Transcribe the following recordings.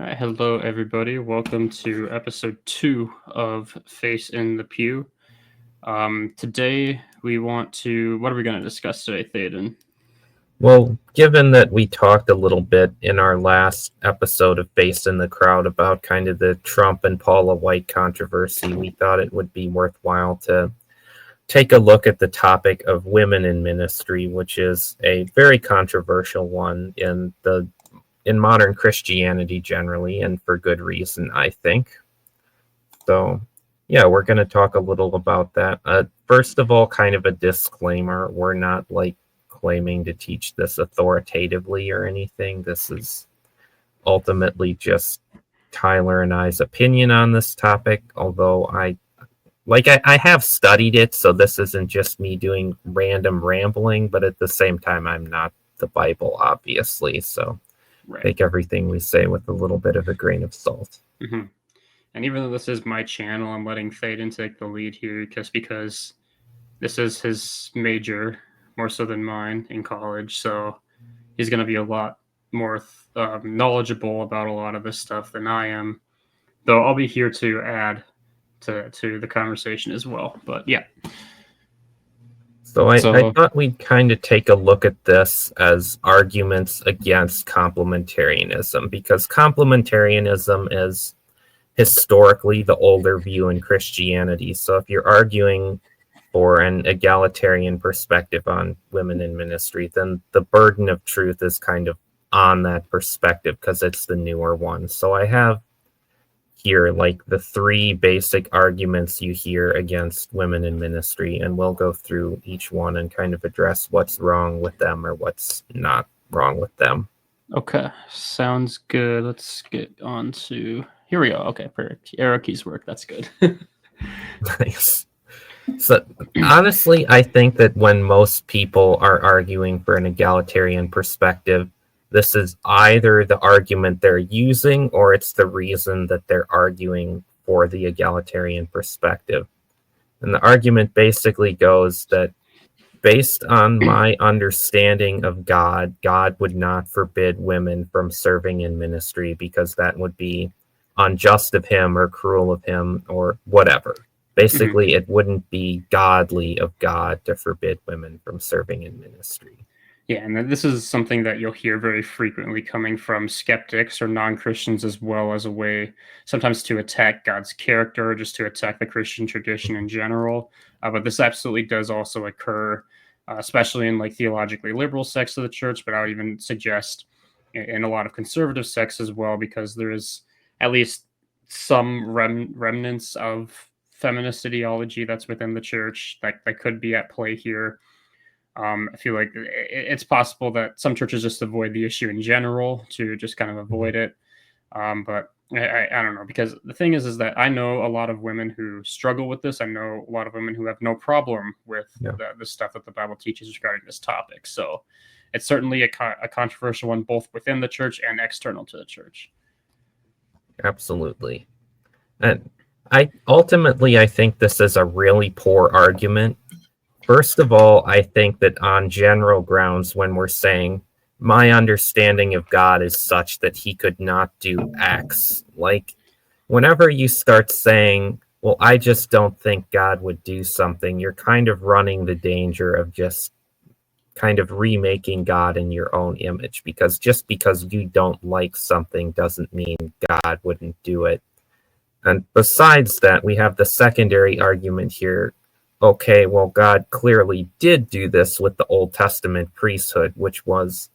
All right, hello everybody. Welcome to episode 2 of Face in the Pew. Today we want to. What are we going to discuss today, Thaden? Well, given that we talked a little bit in our last episode of Based in the Crowd about kind of the Trump and Paula White controversy, we thought it would be worthwhile to take a look at the topic of women in ministry, which is a very controversial one in modern Christianity generally, and for good reason, I think. So, yeah, we're going to talk a little about that. First of all, kind of a disclaimer: we're not claiming to teach this authoritatively or anything. This is ultimately just Tyler and I's opinion on this topic, although I have studied it, so this isn't just me doing random rambling, but at the same time, I'm not the Bible, obviously, so take everything we say with a little bit of a grain of salt. Mm-hmm. And even though this is my channel, I'm letting Thaden take the lead here just because this is his major, more so than mine in college, so he's going to be a lot more knowledgeable about a lot of this stuff than I am, though I'll be here to add to the conversation as well. But yeah. So I thought we'd kind of take a look at this as arguments against complementarianism, because complementarianism is historically the older view in Christianity. So if you're arguing for an egalitarian perspective on women in ministry, then the burden of truth is kind of on that perspective because it's the newer one. So I have here the three basic arguments you hear against women in ministry, and we'll go through each one and kind of address what's wrong with them or what's not wrong with them. Okay, sounds good. Let's get on to... Here we go. Okay, perfect. Arrow keys work. That's good. Nice. So honestly, I think that when most people are arguing for an egalitarian perspective, this is either the argument they're using or it's the reason that they're arguing for the egalitarian perspective. And the argument basically goes that based on my understanding of God, God would not forbid women from serving in ministry because that would be unjust of him or cruel of him or whatever. Basically, It wouldn't be godly of God to forbid women from serving in ministry. Yeah, and this is something that you'll hear very frequently coming from skeptics or non-Christians, as well as a way sometimes to attack God's character, or just to attack the Christian tradition in general. But this absolutely does also occur, especially in theologically liberal sects of the church, but I would even suggest in a lot of conservative sects as well, because there is at least some remnants of feminist ideology that's within the church that could be at play here. I feel like it's possible that some churches just avoid the issue in general to just kind of avoid it. But I don't know, because the thing is that I know a lot of women who struggle with this. I know a lot of women who have no problem with the stuff that the Bible teaches regarding this topic. So it's certainly a controversial one, both within the church and external to the church. Absolutely. And I think this is a really poor argument. First of all, I think that on general grounds, when we're saying my understanding of God is such that he could not do X, whenever you start saying, well, I just don't think God would do something, you're kind of running the danger of just kind of remaking God in your own image, because just because you don't like something doesn't mean God wouldn't do it. And besides that, we have the secondary argument here. Okay, well, God clearly did do this with the Old Testament priesthood, which was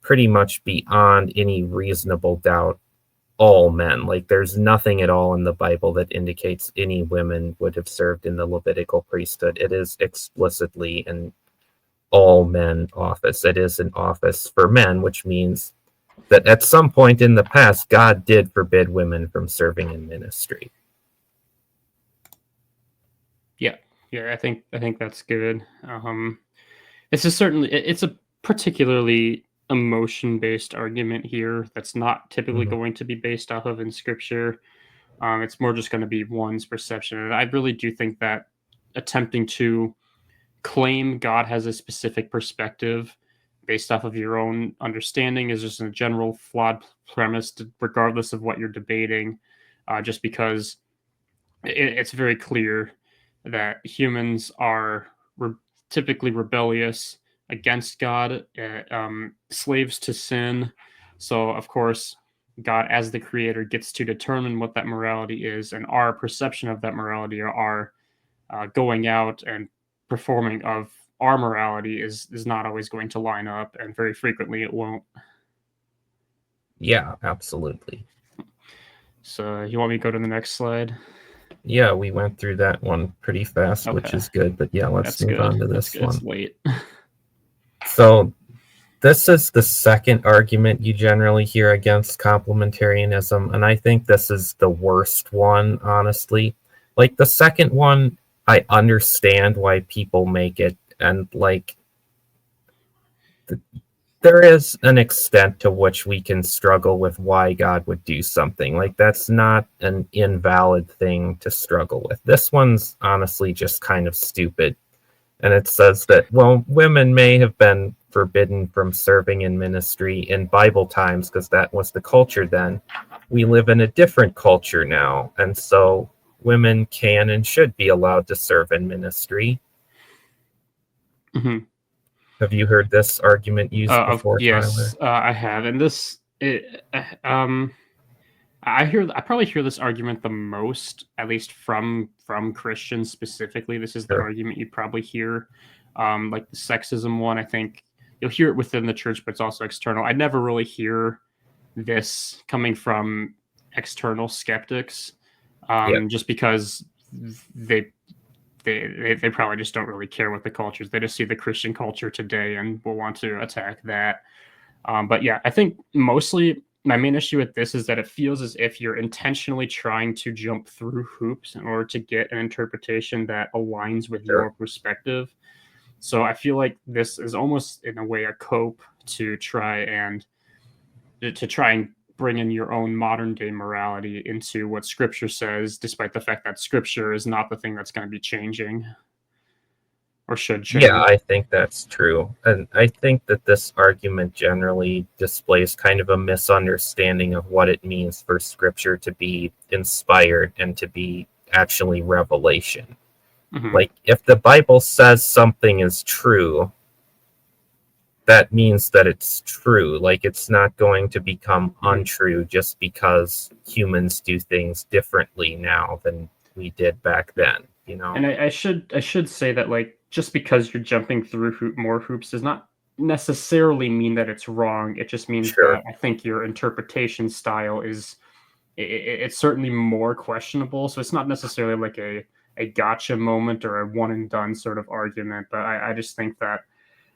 pretty much beyond any reasonable doubt all men. There's nothing at all in the Bible that indicates any women would have served in the Levitical priesthood. It is explicitly an all men office. It is an office for men, which means that at some point in the past, God did forbid women from serving in ministry. Yeah, I think that's good. It's a particularly emotion-based argument here that's not typically going to be based off of in Scripture. It's more just going to be one's perception, and I really do think that attempting to claim God has a specific perspective based off of your own understanding is just a general flawed premise, regardless of what you're debating, just because it's very clear that humans are re- typically rebellious against God, slaves to sin. So, of course, God, as the creator, gets to determine what that morality is, and our perception of that morality, or our going out and performing of our morality, is not always going to line up, and very frequently it won't. Yeah, absolutely. So, you want me to go to the next slide? Yeah, we went through that one pretty fast, which Okay, is good. But yeah, let's that's move good. on to That's this good. It's one. late. So this is the second argument you generally hear against complementarianism, and I think this is the worst one, honestly. Like the second one, I understand why people make it, and like there is an extent to which we can struggle with why God would do something. Like that's not an invalid thing to struggle with. This one's honestly just kind of stupid. And it says that, well, women may have been forbidden from serving in ministry in Bible times because that was the culture then. We live in a different culture now. And so women can and should be allowed to serve in ministry. Mhm. Have you heard this argument used Of before, yes, Tyler? I have, and I probably hear this argument the most, at least from Christians specifically. This is the Sure. argument you probably hear, like the sexism one. I think you'll hear it within the church, but it's also external. I never really hear this coming from external skeptics, Yeah. just because they they probably just don't really care what the culture is. They just see the Christian culture today and will want to attack that. But yeah, I think mostly my main issue with this is that it feels as if you're intentionally trying to jump through hoops in order to get an interpretation that aligns with Sure. your perspective. So I feel like this is almost in a way a cope to try and bring in your own modern day morality into what scripture says, despite the fact that scripture is not the thing that's going to be changing or should Yeah, change. I think that's true. And I think that this argument generally displays kind of a misunderstanding of what it means for scripture to be inspired and to be actually revelation. Hmm. Like, if the Bible says something is true, that means that it's true. Like, it's not going to become Hmm. untrue just because humans do things differently now than we did back then, you know? And I should say that, like, just because you're jumping through more hoops does not necessarily mean that it's wrong. It just means Sure. that I think your interpretation style is it's certainly more questionable. So it's not necessarily like a gotcha moment or a one and done sort of argument. But I just think that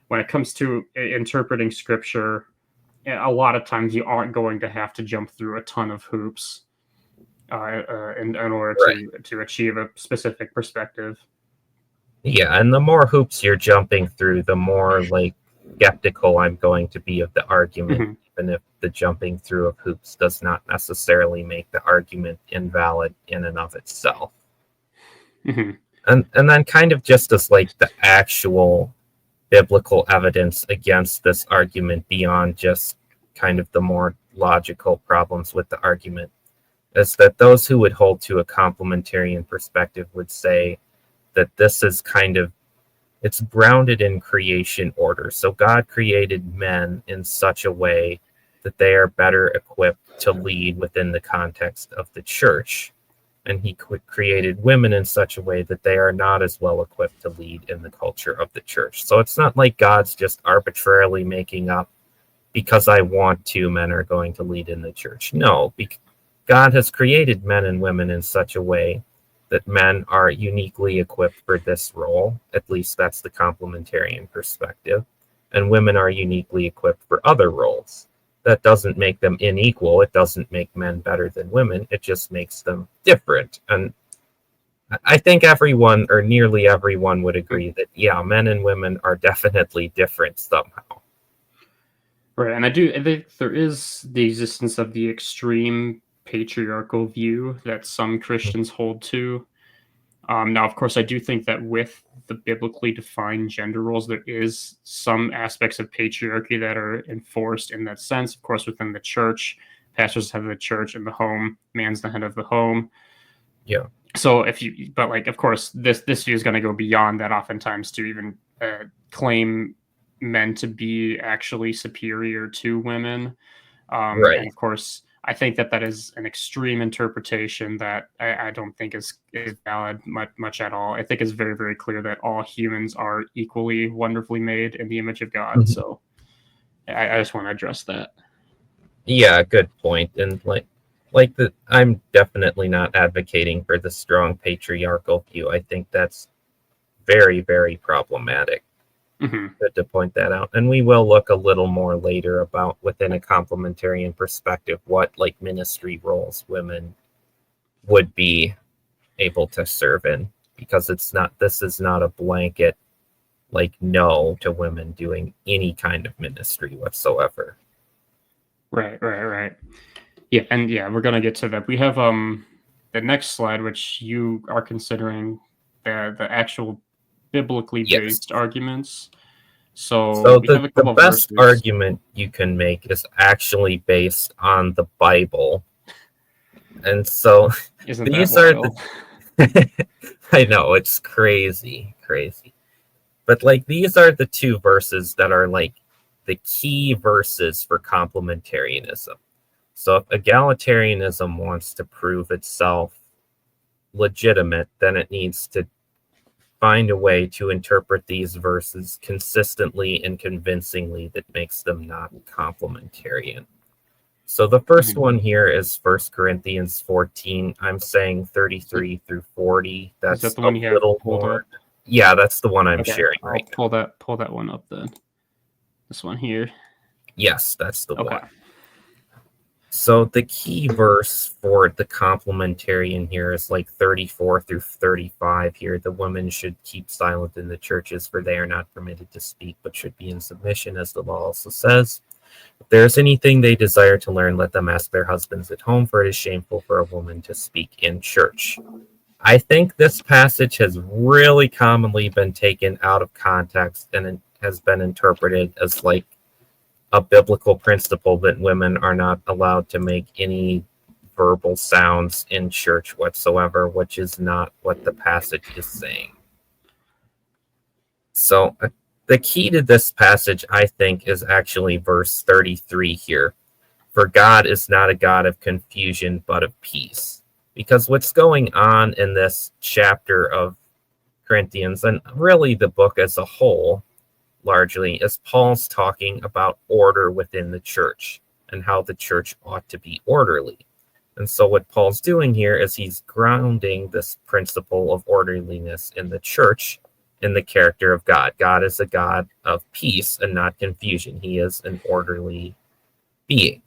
when it comes to interpreting scripture, a lot of times you aren't going to have to jump through a ton of hoops in order Right. to achieve a specific perspective. Yeah, and the more hoops you're jumping through, the more like skeptical I'm going to be of the argument, Mhm, even if the jumping through of hoops does not necessarily make the argument invalid in and of itself. mhm. And then kind of just as like the actual biblical evidence against this argument beyond just kind of the more logical problems with the argument is that those who would hold to a complementarian perspective would say that this is kind of it's grounded in creation order. So God created men in such a way that they are better equipped to lead within the context of the church. And he created women in such a way that they are not as well equipped to lead in the culture of the church. So it's not like God's just arbitrarily making up because I want to, men are going to lead in the church. No, God has created men and women in such a way that men are uniquely equipped for this role. At least that's the complementarian perspective. And women are uniquely equipped for other roles. That doesn't make them unequal. It doesn't make men better than women. It just makes them different. And I think everyone, or nearly everyone, would agree that, yeah, men and women are definitely different somehow. Right, and I think there is the existence of the extreme patriarchal view that some Christians hold to, Now, of course, I do think that with the biblically defined gender roles, there is some aspects of patriarchy that are enforced in that sense. Of course, within the church, pastors have the church and the home, man's the head of the home. Yeah. So but like, of course, this view is going to go beyond that oftentimes to even claim men to be actually superior to women. Right. And of course, I think that is an extreme interpretation that I don't think is valid much at all. I think it's very, very clear that all humans are equally wonderfully made in the image of God. Mhm. So I just want to address that. Yeah, good point. And I'm definitely not advocating for the strong patriarchal view. I think that's very, very problematic. Mm-hmm. Good to point that out. And we will look a little more later about within a complementarian perspective what like ministry roles women would be able to serve in, because this is not a blanket like no to women doing any kind of ministry whatsoever. Right. Yeah, and yeah, we're gonna get to that. We have the next slide, which you are considering the actual biblically Yes. based arguments. So So we have a the couple of best verses. argument you can make is actually based on the Bible. And so Isn't that these are the wild? I know it's crazy. But like these are the two verses that are like the key verses for complementarianism. So if egalitarianism wants to prove itself legitimate, then it needs to find a way to interpret these verses consistently and convincingly that makes them not complementarian. So the first Mhm. one here is 1 Corinthians 14. I'm saying 33 through 40. Is that That's the a one you have little pulled more. up? Yeah, that's the one I'm Okay, sharing I'll right now. pull that one up then. This one here. Yes, that's the Okay. one. So the key verse for the complementarian here is like 34 through 35 here. The women should keep silent in the churches, for they are not permitted to speak, but should be in submission, as the law also says. If there is anything they desire to learn, let them ask their husbands at home, for it is shameful for a woman to speak in church. I think this passage has really commonly been taken out of context and it has been interpreted as like a biblical principle that women are not allowed to make any verbal sounds in church whatsoever, which is not what the passage is saying. So the key to this passage, I think, is actually verse 33 here. For God is not a God of confusion, but of peace. Because what's going on in this chapter of Corinthians, and really the book as a whole, largely, is Paul's talking about order within the church and how the church ought to be orderly. And so what Paul's doing here is he's grounding this principle of orderliness in the church in the character of God. God is a God of peace and not confusion. He is an orderly being.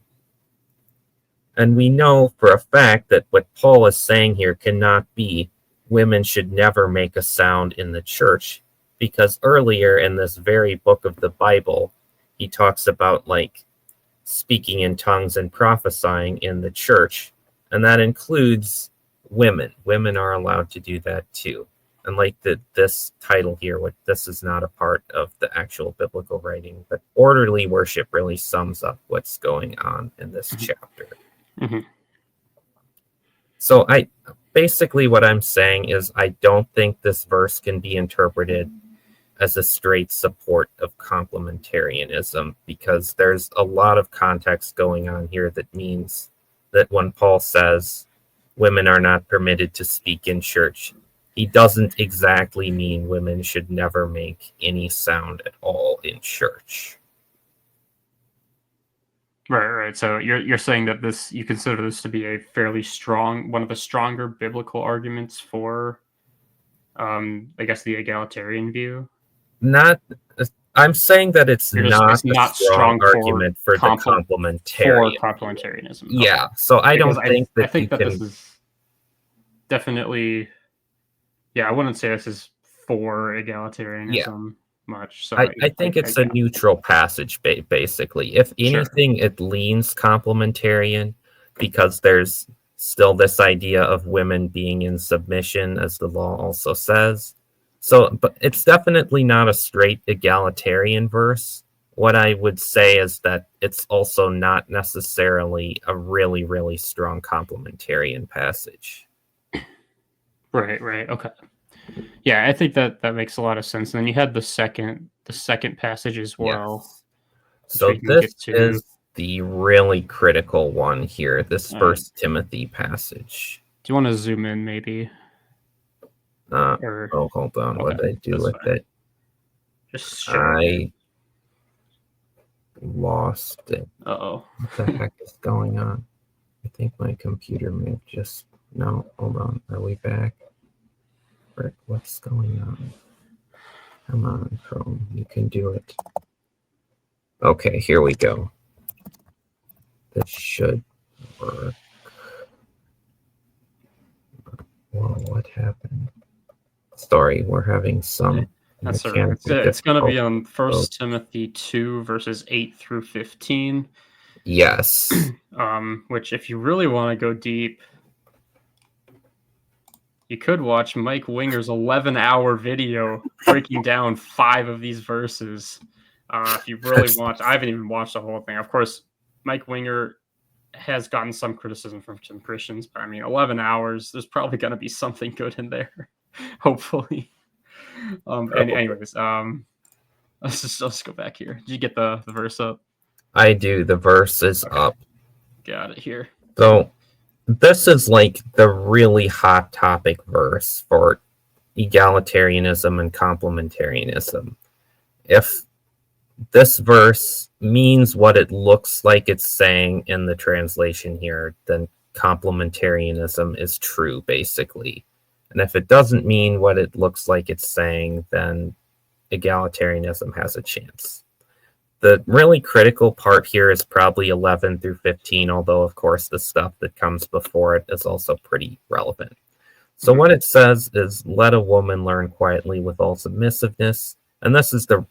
And we know for a fact that what Paul is saying here cannot be women should never make a sound in the church, because earlier in this very book of the Bible, he talks about like speaking in tongues and prophesying in the church, and that includes women. Women are allowed to do that too. And like this title here, what this is not a part of the actual biblical writing, but orderly worship really sums up what's going on in this chapter. Mm-hmm. So I basically what I'm saying is I don't think this verse can be interpreted as a straight support of complementarianism, because there's a lot of context going on here that means that when Paul says women are not permitted to speak in church, he doesn't exactly mean women should never make any sound at all in church. Right. So you're saying that you consider this to be a fairly strong, one of the stronger biblical arguments for, I guess, the egalitarian view. Not, I'm saying that it's It's not a not strong strong for argument for the for complementarian view. complementarianism. Okay, Yeah, so I because don't think I that you think that this can. is definitely, yeah, I wouldn't say this is for Yeah, egalitarianism much. So I think it's a yeah, neutral passage, basically. If sure. anything, it leans complementarian, because there's Still, this idea of women being in submission, as the law also says. So, but it's definitely not a straight egalitarian verse. What I would say is that it's also not necessarily a really, really strong complementarian passage. Right, right. Okay. Yeah, I think that makes a lot of sense. And then you had the second passage as well, Yes. which So we can this get to. is the really critical one here, this All right. First Timothy passage. Do you want to zoom in maybe? Or Oh, hold on. What okay, did I do that's with fine. it? Just share it. I lost it. Uh-oh. What the heck is going on? I think my computer may have just... No, hold on. Are we back? Rick, what's going on? Come on, Chrome. You can do it. Okay, here we go. This should work. Whoa, what happened? Sorry, we're having some That's all right. mechanical It's going to be difficulty. on 1 Timothy 2, verses 8 through 15. Yes. Which, if you really want to go deep, you could watch Mike Winger's 11-hour video breaking down 5 of these verses. If you really want, I haven't even watched the whole thing. Of course, Mike Winger has gotten some criticism from some Christians, but I mean, 11 hours, there's probably going to be something good in there, hopefully. Anyways, let's go back here. Did you get the verse up? I do. The verse is up. Got it here. So this is like the really hot topic verse for egalitarianism and complementarianism. If this verse means what it looks like it's saying in the translation here, then complementarianism is true, basically. And if it doesn't mean what it looks like it's saying, then egalitarianism has a chance. The really critical part here is probably 11 through 15, although, of course, the stuff that comes before it is also pretty relevant. So what it says is, let a woman learn quietly with all submissiveness. And this is the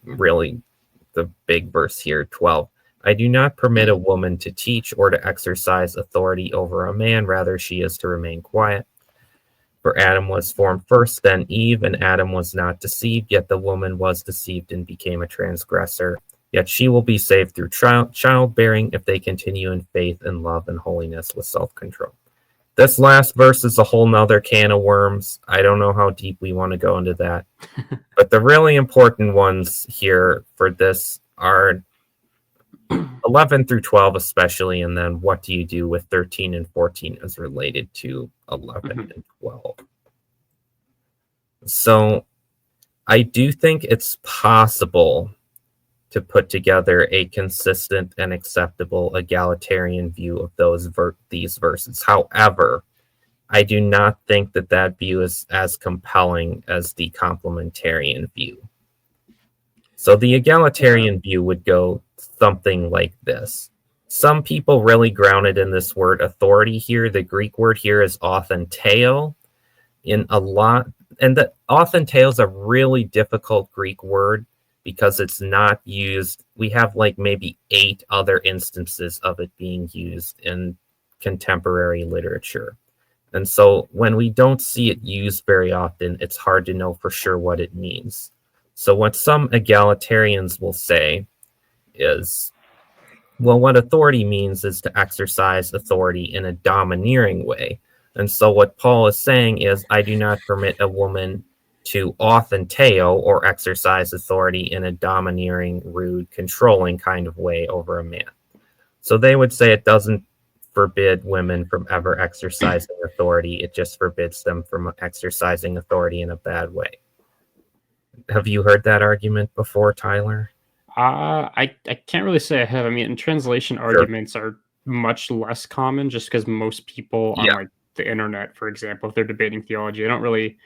big verse here, 12. I do not permit a woman to teach or to exercise authority over a man. Rather, she is to remain quiet. For Adam was formed first, then Eve, and Adam was not deceived, yet the woman was deceived and became a transgressor. Yet she will be saved through childbearing if they continue in faith and love and holiness with self-control. This last verse is a whole nother can of worms. I don't know how deep we want to go into that. But the really important ones here for this are 11 through 12 especially, and then what do you do with 13 and 14 as related to 11 and 12. So I do think it's possible to put together a consistent and acceptable egalitarian view of these verses. However, I do not think that view is as compelling as the complementarian view. So the egalitarian view would go something like this. Some people really ground it in this word authority here. The Greek word here is authenteo. And the authenteo is a really difficult Greek word because it's not used. We have like maybe 8 other instances of it being used in contemporary literature. And so when we don't see it used very often, it's hard to know for sure what it means. So what some egalitarians will say is, well, what authority means is to exercise authority in a domineering way. And so what Paul is saying is, I do not permit a woman to authenteo or exercise authority in a domineering, rude, controlling kind of way over a man. So they would say it doesn't forbid women from ever exercising authority. It just forbids them from exercising authority in a bad way. Have you heard that argument before, Tyler? I can't really say I have. I mean, translation arguments are much less common just because most people on like the internet, for example, if they're debating theology, they don't really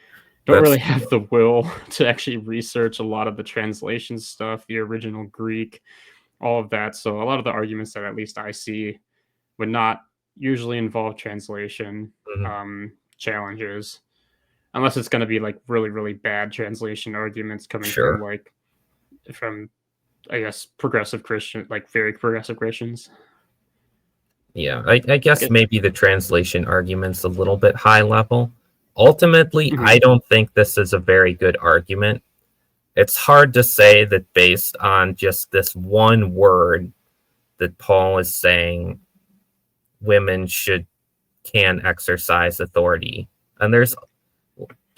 have the will to actually research a lot of the translation stuff, the original Greek, all of that. So a lot of the arguments that at least I see would not usually involve translation challenges, unless it's going to be like really, really bad translation arguments coming from I guess progressive Christian, like very progressive Christians. Yeah, I guess It, maybe the translation argument's a little bit high level. Ultimately, I mhm, don't think this is a very good argument. It's hard to say that based on just this one word that Paul is saying women can exercise authority. And there's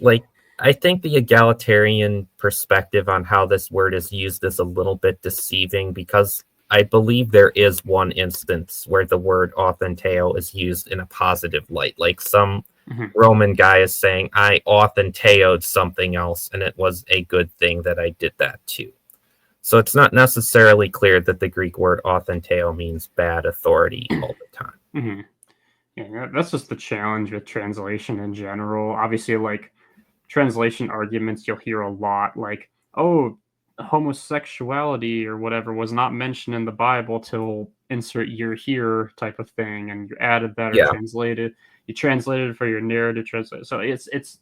like I think the egalitarian perspective on how this word is used is a little bit deceiving because I believe there is one instance where the word authenteo is used in a positive light. Like some mhm. Roman guy is saying, I authentaoed something else, and it was a good thing that I did that too. So it's not necessarily clear that the Greek word authenteo means bad authority all the time. Hmm. Yeah, that's just the challenge with translation in general. Obviously, like translation arguments, you'll hear a lot like, "Oh, homosexuality or whatever was not mentioned in the Bible till insert year here" type of thing, and you added that or Yeah, translated for your narrative translate. So it's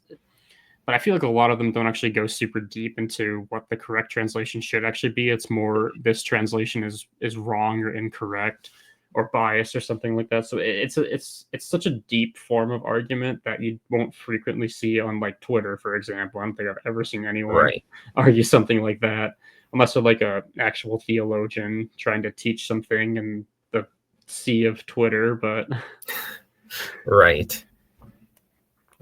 but I feel like a lot of them don't actually go super deep into what the correct translation should actually be. It's more this translation is wrong or incorrect or biased or something like that. So it's such a deep form of argument that you won't frequently see on like Twitter, for example. I don't think I've ever seen anyone right. argue something like that unless they're like a actual theologian trying to teach something in the sea of Twitter. But Right.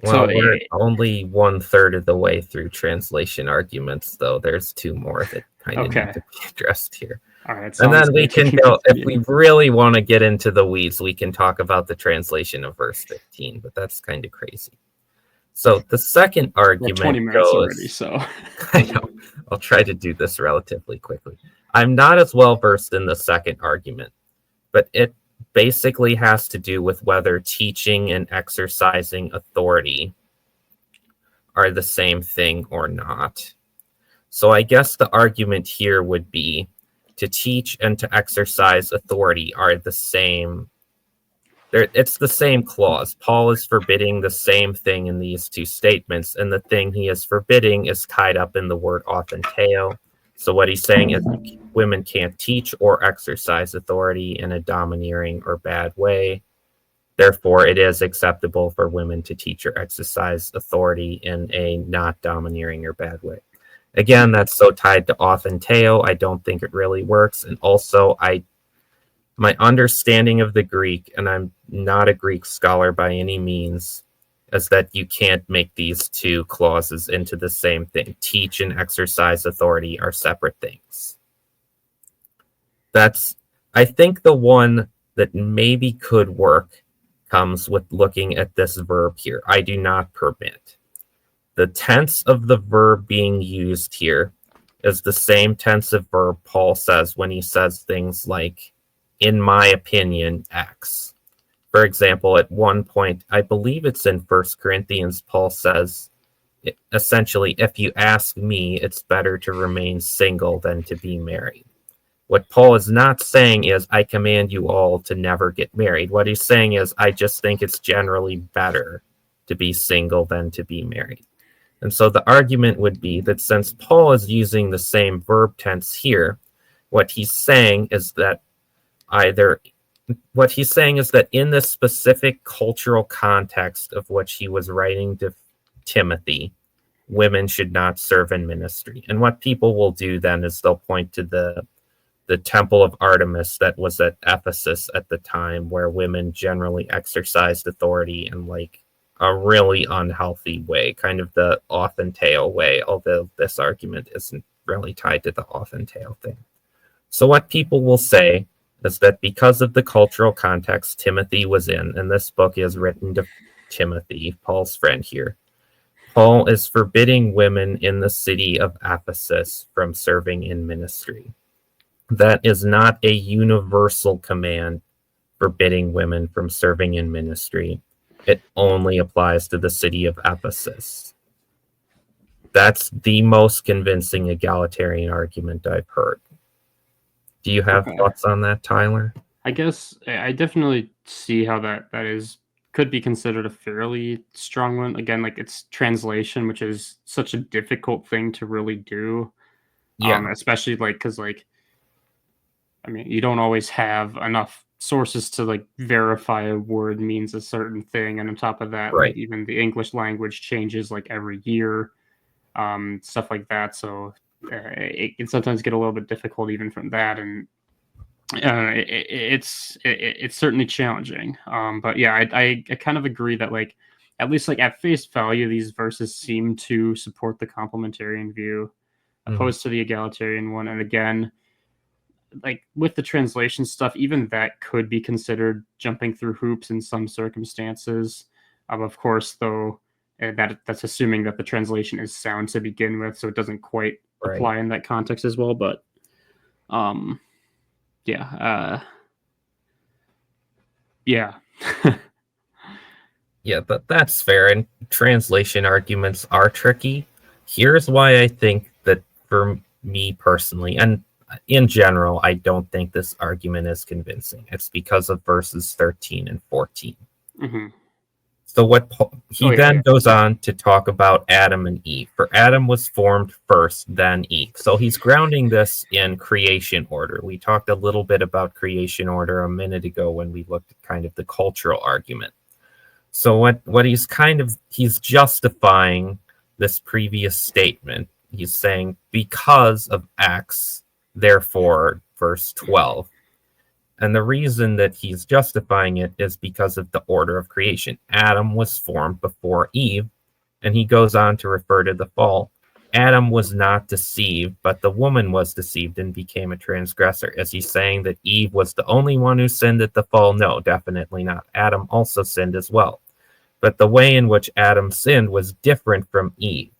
so Well, we're only one third of the way through translation arguments, though. There's two more that kind of need okay, to be addressed here. all right, And sounds then we good. You can can go, if continue. we really want to get into the weeds, we can talk about the translation of verse 15, but that's kind of crazy. So the second We're at 20 argument minutes already, goes, so I know, I'll try to do this relatively quickly. I'm not as well versed in the second argument, but it basically has to do with whether teaching and exercising authority are the same thing or not. So I guess the argument here would be to teach and to exercise authority are the same. It's the same clause. Paul is forbidding the same thing in these two statements, and the thing he is forbidding is tied up in the word authenteo. So what he's saying is women can't teach or exercise authority in a domineering or bad way. Therefore, it is acceptable for women to teach or exercise authority in a not domineering or bad way. Again, that's so tied to authenteo, I don't think it really works. And also, my understanding of the Greek, and I'm not a Greek scholar by any means, is that you can't make these two clauses into the same thing. Teach and exercise authority are separate things. That's, I think, the one that maybe could work comes with looking at this verb here. I do not permit. The tense of the verb being used here is the same tense of verb Paul says when he says things like, in my opinion, X. For example, at one point, I believe it's in 1 Corinthians, Paul says, essentially, if you ask me, it's better to remain single than to be married. What Paul is not saying is, I command you all to never get married. What he's saying is, I just think it's generally better to be single than to be married. And so the argument would be that since Paul is using the same verb tense here, what he's saying is that in this specific cultural context of which he was writing to Timothy, women should not serve in ministry. And what people will do then is they'll point to the temple of Artemis that was at Ephesus at the time, where women generally exercised authority in like a really unhealthy way, kind of the authenteo way, although this argument isn't really tied to the authenteo thing. So what people will say is that because of the cultural context Timothy was in, and this book is written to Timothy, Paul's friend here, Paul is forbidding women in the city of Ephesus from serving in ministry. That is not a universal command forbidding women from serving in ministry. It only applies to the city of Ephesus. That's the most convincing egalitarian argument I've heard. Do you have okay. thoughts on that, Tyler? I guess I definitely see how that is could be considered a fairly strong one. Again, like it's translation, which is such a difficult thing to really do. Yeah, Especially like because like I mean, you don't always have enough sources to like verify a word means a certain thing, and on top of that, like Right. even the English language changes like every year, stuff like that. So it can sometimes get a little bit difficult even from that, and it's certainly challenging. But yeah, I kind of agree that like at least like at face value, these verses seem to support the complementarian view Mhm. opposed to the egalitarian one. And again, like with the translation stuff, even that could be considered jumping through hoops in some circumstances. Of course, though, that's assuming that the translation is sound to begin with, so it doesn't quite Right. apply in that context as well. But um, yeah, yeah, Yeah, that's fair. And translation arguments are tricky. Here's why I think that for me personally, and in general, I don't think this argument is convincing. It's because of verses 13 and 14. hmm So oh he yeah, yeah, then goes on to talk about Adam and Eve. For Adam was formed first, then Eve. So he's grounding this in creation order. We talked a little bit about creation order a minute ago when we looked at kind of the cultural argument. So what he's justifying this previous statement. He's saying because of X, therefore verse 12. And the reason that he's justifying it is because of the order of creation. Adam was formed before Eve, and he goes on to refer to the fall. Adam was not deceived, but the woman was deceived and became a transgressor. Is he saying that Eve was the only one who sinned at the fall? No, definitely not. Adam also sinned as well. But the way in which Adam sinned was different from Eve.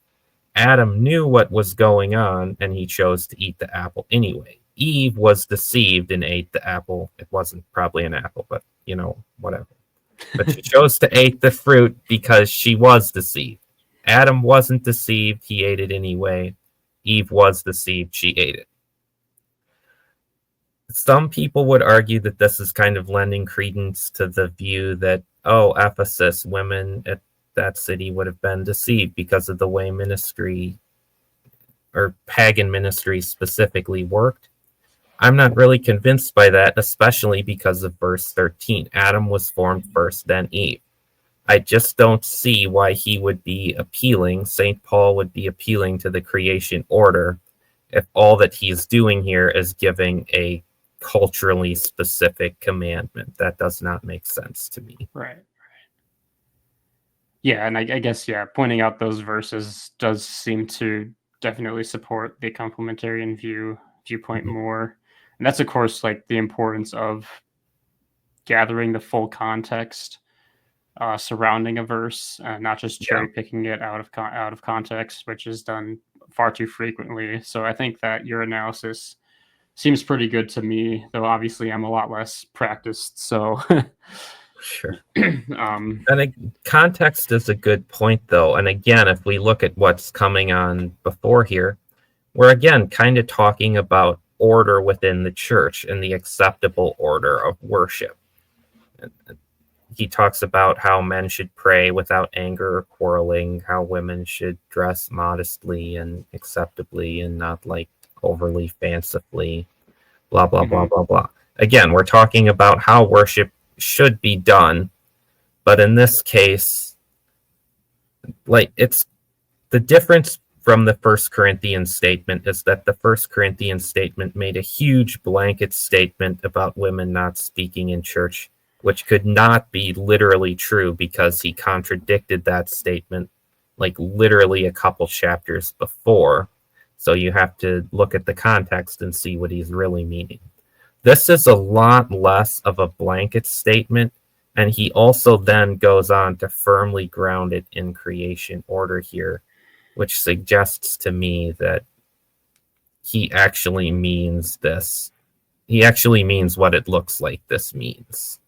Adam knew what was going on and he chose to eat the apple anyway. Eve was deceived and ate the apple. It wasn't probably an apple, but whatever. But she chose to eat the fruit because she was deceived. Adam wasn't deceived, he ate it anyway. Eve was deceived, she ate it. Some people would argue that this is kind of lending credence to the view that, oh, Ephesus, women at that city would have been deceived because of the way ministry or pagan ministry specifically worked. I'm not really convinced by that, especially because of verse 13. Adam was formed first, then Eve. I just don't see why he would be appealing, St. Paul would be appealing to the creation order if all that he's doing here is giving a culturally specific commandment. That does not make sense to me. right. Yeah, and I guess yeah, pointing out those verses does seem to definitely support the complementarian viewpoint Mhm. more, and that's of course like the importance of gathering the full context surrounding a verse, not just Yeah, cherry picking it out of context, which is done far too frequently. So I think that your analysis seems pretty good to me, though obviously I'm a lot less practiced. So sure. um, Context is a good point, though. And again, if we look at what's coming on before here, we're again kind of talking about order within the church and the acceptable order of worship. He talks about how men should pray without anger or quarreling, how women should dress modestly and acceptably and not like overly fancifully, blah, blah, blah, mhm, blah, blah. Again, we're talking about how worship should be done, but in this case, like it's the difference from the First Corinthians statement is that the First Corinthians statement made a huge blanket statement about women not speaking in church, which could not be literally true because he contradicted that statement like literally a couple chapters before. So you have to look at the context and see what he's really meaning. This is a lot less of a blanket statement, and he also then goes on to firmly ground it in creation order here, which suggests to me that he actually means this. He actually means what it looks like this means.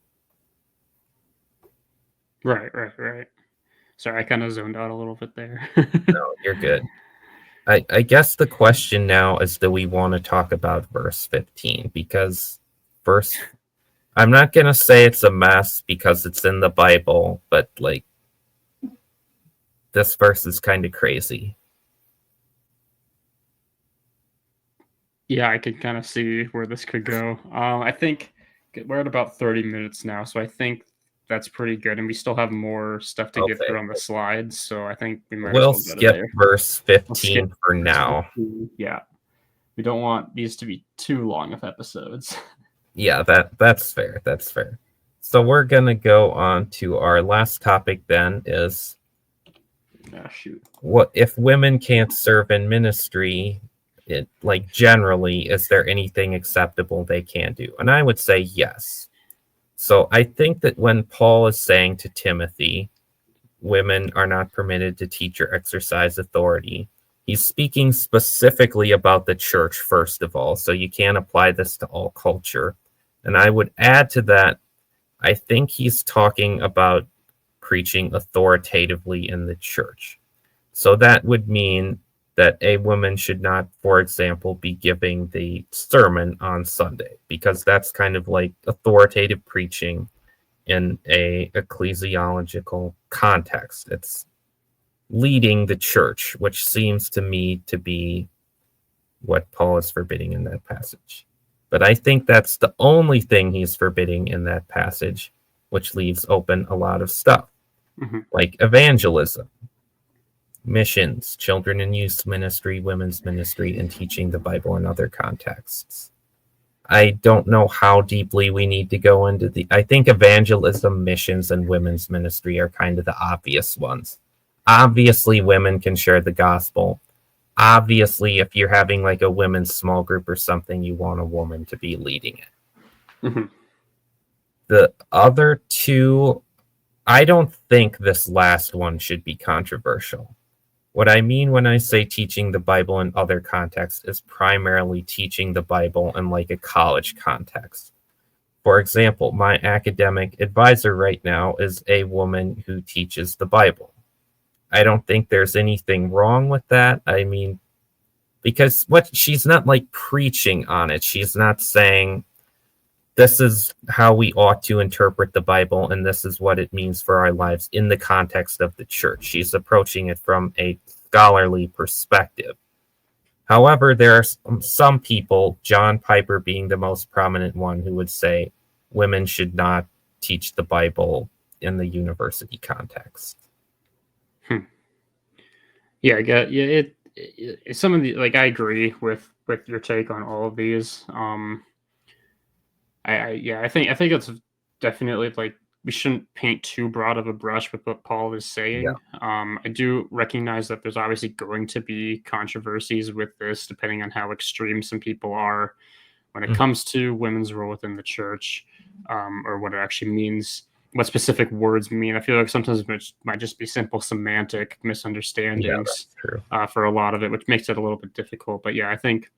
right. Sorry, I kind of zoned out a little bit there. No, you're good. I guess the question now is, do we want to talk about verse 15? Because verse, I'm not going to say it's a mess because it's in the Bible, but like this verse is kind of crazy. Yeah, I can kind of see where this could go. I think we're at about 30 minutes now, so I think that's pretty good, and we still have more stuff to get Okay. through on the slides, so I think we might as We'll well go to skip there. verse We'll skip 15 for verse now. 15. Yeah. We don't want these to be too long of episodes. Yeah, that's fair. That's fair. So we're gonna go on to our last topic then is Shoot. what if women can't serve in ministry, it like generally, is there anything acceptable they can do? And I would say yes. So I think that when Paul is saying to Timothy, women are not permitted to teach or exercise authority, he's speaking specifically about the church, first of all. So you can't apply this to all culture. And I would add to that, I think he's talking about preaching authoritatively in the church. So that would mean that a woman should not, for example, be giving the sermon on Sunday, because that's kind of like authoritative preaching in a ecclesiological context. It's leading the church, which seems to me to be what Paul is forbidding in that passage. But I think that's the only thing he's forbidding in that passage, which leaves open a lot of stuff, like evangelism, missions, children and youth ministry, women's ministry, and teaching the Bible in other contexts. I don't know how deeply we need to go into I think evangelism, missions, and women's ministry are kind of the obvious ones. Obviously, women can share the gospel. Obviously, if you're having like a women's small group or something, you want a woman to be leading it. The other two, I don't think this last one should be controversial. What I mean when I say teaching the Bible in other contexts is primarily teaching the Bible in like a college context. For example, my academic advisor right now is a woman who teaches the Bible. I don't think there's anything wrong with that. I mean, because she's not like preaching on it. She's not saying this is how we ought to interpret the Bible and this is what it means for our lives in the context of the church. She's approaching it from a scholarly perspective. However, there are some people, John Piper being the most prominent one, who would say women should not teach the Bible in the university context. Yeah, I get some of the I agree with your take on all of these. I think it's definitely like we shouldn't paint too broad of a brush with what Paul is saying. Yeah. I do recognize that there's obviously going to be controversies with this, depending on how extreme some people are when it comes to women's role within the church, or what it actually means, what specific words mean. I feel like sometimes it might just be simple semantic misunderstandings for a lot of it, which makes it a little bit difficult. But yeah, I think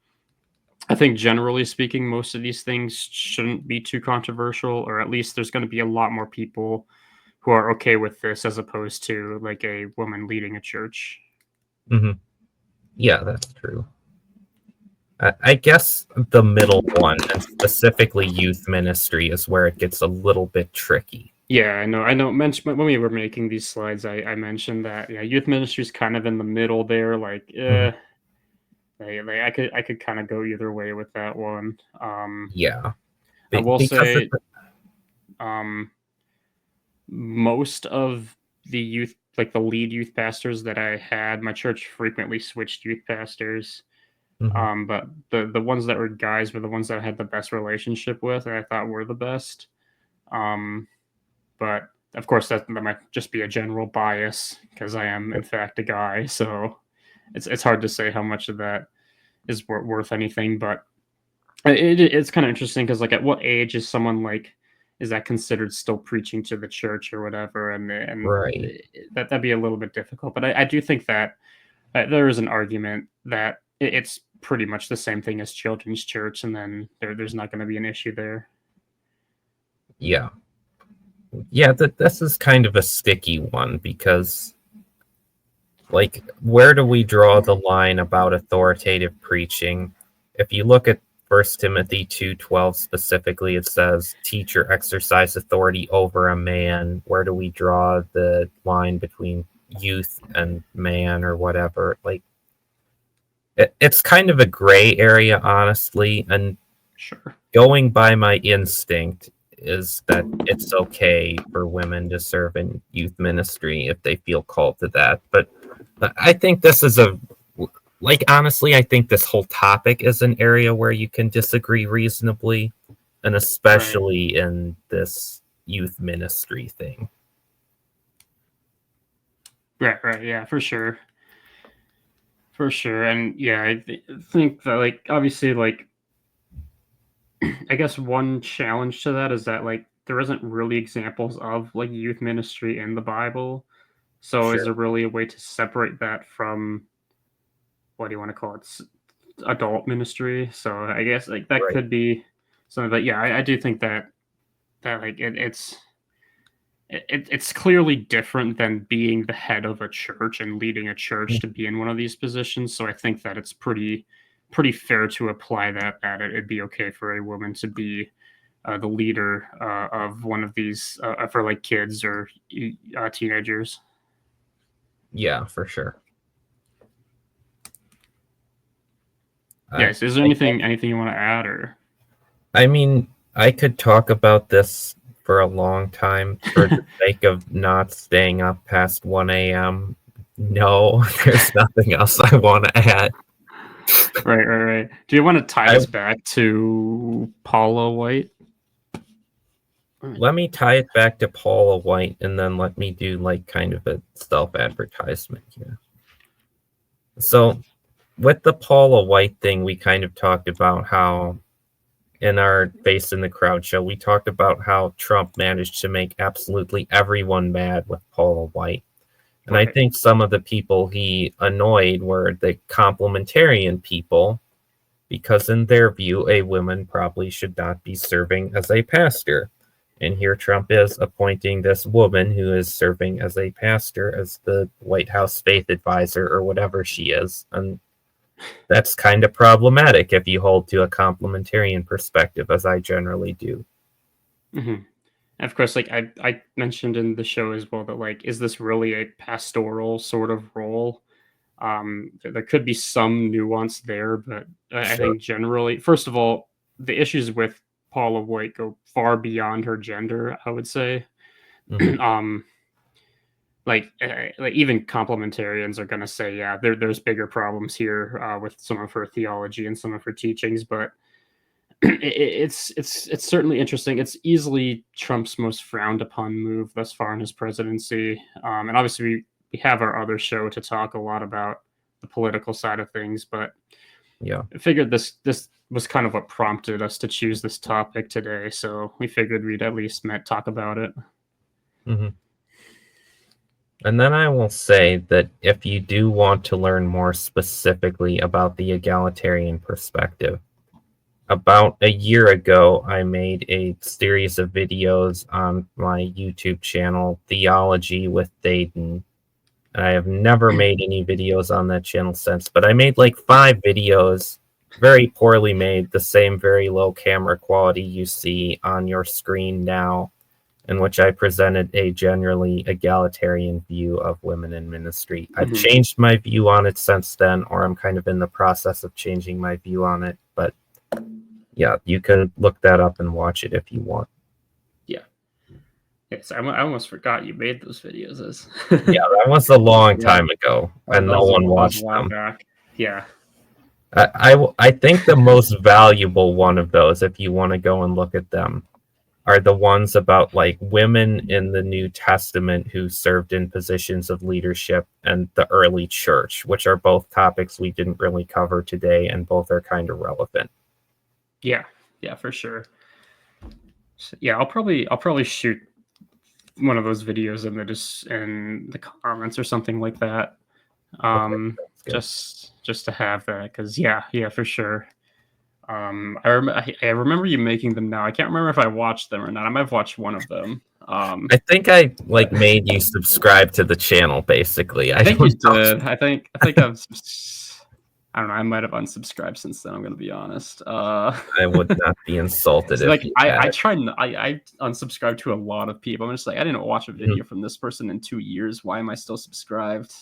generally speaking, most of these things shouldn't be too controversial, or at least there's going to be a lot more people who are okay with this as opposed to like a woman leading a church. Yeah, that's true. I guess the middle one, and specifically youth ministry, is where it gets a little bit tricky. Yeah, I know. Mention when we were making these slides, I mentioned that youth ministry is kind of in the middle there. Like, I could kind of go either way with that one. Yeah, I will say, most of the youth, like the lead youth pastors that I had, my church frequently switched youth pastors. But the ones that were guys were the ones that I had the best relationship with, and I thought were the best. But of course, that might just be a general bias because I am, in fact, a guy. So it's hard to say how much of that is worth anything. But it's kind of interesting because, like, at what age is someone is that considered still preaching to the church or whatever? And right. That'd be a little bit difficult. But I do think that there is an argument that it's pretty much the same thing as children's church, and then there's not going to be an issue there. Yeah. This is kind of a sticky one because, like, where do we draw the line about authoritative preaching? If you look at 1 Timothy 2:12 specifically, it says, teach or exercise authority over a man. Where do we draw the line between youth and man or whatever? Like, it's kind of a gray area, honestly. And sure, going by my instinct is that it's okay for women to serve in youth ministry if they feel called to that. But I think this is honestly, I think this whole topic is an area where you can disagree reasonably, and Right. especially in this youth ministry thing. Right. Yeah, for sure. For sure. And yeah, think that, like, obviously, like, I guess one challenge to that is that, like, there isn't really examples of, like, youth ministry in the Bible. So is Sure. there really a way to separate that from, what do you want to call it? Adult ministry? So I guess, like, that Right. could be something. But yeah, I do think that like it's clearly different than being the head of a church and leading a church to be in one of these positions. So I think that it's pretty fair to apply that it'd be okay for a woman to be the leader of one of these for, like, kids or teenagers. Yeah, for sure. Yes. Is there I think, anything you want to add, or? I mean, I could talk about this for a long time for the sake of not staying up past 1 a.m. No, there's nothing else I want to add. Right. Do you want to tie I, this back to Paula White? Let me tie it back to Paula White and then let me do like kind of a self-advertisement here. So with the Paula White thing, we kind of talked about how in our Face in the Crowd show, we talked about how Trump managed to make absolutely everyone mad with Paula White. And I Right. think some of the people he annoyed were the complementarian people, because in their view, a woman probably should not be serving as a pastor. And here Trump is appointing this woman who is serving as a pastor as the White House faith advisor or whatever she is. And that's kind of problematic if you hold to a complementarian perspective, as I generally do. hmm And of course, like, I mentioned in the show as well that, like, is this really a pastoral sort of role? There could be some nuance there, but I Sure. think generally, first of all, the issues with Paula White go far beyond her gender, I would say. Hmm. um, like, even complementarians are going to say, yeah, there's bigger problems here with some of her theology and some of her teachings, but it's certainly interesting. It's easily Trump's most frowned upon move thus far in his presidency, and obviously we have our other show to talk a lot about the political side of things. But Yeah. I figured this was kind of what prompted us to choose this topic today, so we figured we'd at least talk about it. Hmm. And then I will say that if you do want to learn more specifically about the egalitarian perspective, about a year ago, I made a series of videos on my YouTube channel, Theology with Dayton. I have never made any videos on that channel since, but I made like 5 videos, very poorly made, the same very low camera quality you see on your screen now, in which I presented a generally egalitarian view of women in ministry. I've Mhm. changed my view on it since then, or I'm kind of in the process of changing my view on it, but yeah, you can look that up and watch it if you want. Yeah. Yes, I almost forgot you made those videos. As Yeah, that was a long yeah, time ago, and that no was one that was a watched while them. back. Yeah. I think the most valuable one of those, if you want to go and look at them, are the ones about like women in the New Testament who served in positions of leadership and the early church, which are both topics we didn't really cover today, and both are kind of relevant. Yeah. Yeah, for sure. So, yeah, I'll probably shoot one of those videos in the comments or something like that. Okay, Um, that's good. just to have that, because yeah, for sure. I remember you making them now. I can't remember if I watched them or not. I might have watched one of them. I think I But like made you subscribe to the channel, basically. I I think you don't know. did. I think I don't know. I might have unsubscribed since then. I'm gonna be honest. I would not be insulted So, if like, you I had. try. I unsubscribe to a lot of people. I'm just like, I didn't watch a Mhm. video from this person in 2 years. Why am I still subscribed?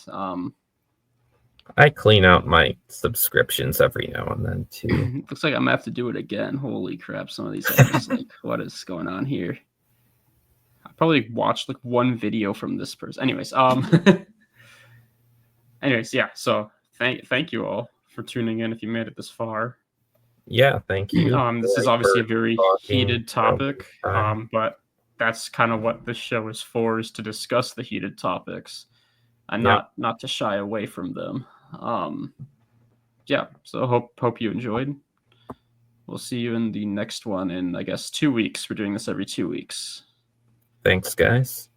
I clean out my subscriptions every now and then too. Looks like I'm gonna have to do it again. Holy crap! Some of these are just like, what is going on here? I probably watched like one video from this person. Anyways, anyways, yeah. So thank you all for tuning in. If you made it this far, Yeah, thank you. this is obviously a very talking heated topic, time. but that's kind of what this show is for: is to discuss the heated topics and Yep. not to shy away from them. Yeah. So hope you enjoyed. We'll see you in the next one in, I guess, 2 weeks. We're doing this every 2 weeks. Thanks, guys.